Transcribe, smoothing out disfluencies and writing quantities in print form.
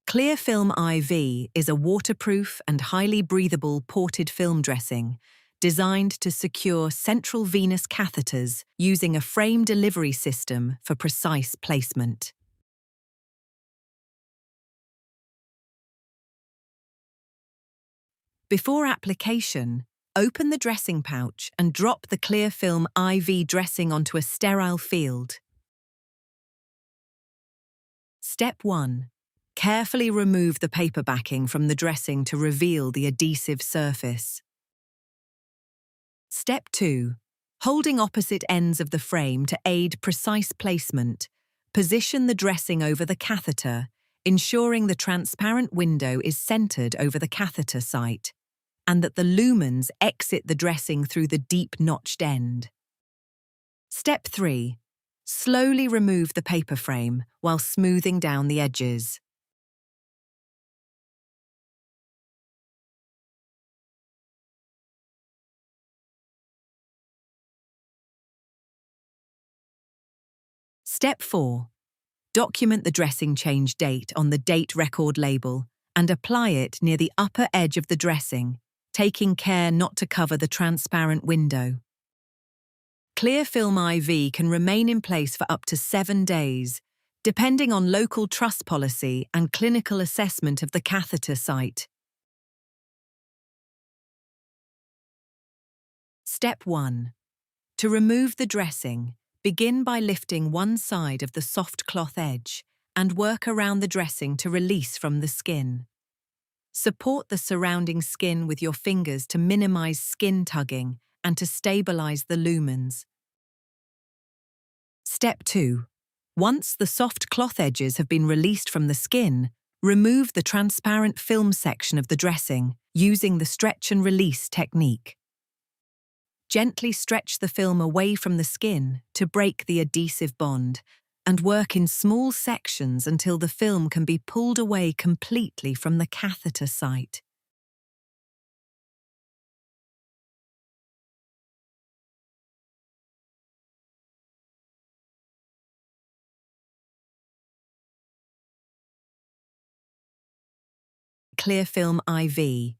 ClearFilm I.V is a waterproof and highly breathable ported film dressing designed to secure central venous catheters using a frame delivery system for precise placement. Before application, open the dressing pouch and drop the ClearFilm I.V dressing onto a sterile field. Step 1. Carefully remove the paper backing from the dressing to reveal the adhesive surface. Step 2. Holding opposite ends of the frame to aid precise placement, position the dressing over the catheter, ensuring the transparent window is centered over the catheter site, and that the lumens exit the dressing through the deep notched end. Step 3. Slowly remove the paper frame while smoothing down the edges. Step 4. Document the dressing change date on the date record label and apply it near the upper edge of the dressing, taking care not to cover the transparent window. ClearFilm I.V can remain in place for up to 7 days, depending on local trust policy and clinical assessment of the catheter site. Step 1. To remove the dressing, begin by lifting one side of the soft cloth edge and work around the dressing to release from the skin. Support the surrounding skin with your fingers to minimize skin tugging and to stabilize the lumens. Step 2. Once the soft cloth edges have been released from the skin, remove the transparent film section of the dressing using the stretch and release technique. Gently stretch the film away from the skin to break the adhesive bond and work in small sections until the film can be pulled away completely from the catheter site. ClearFilm I.V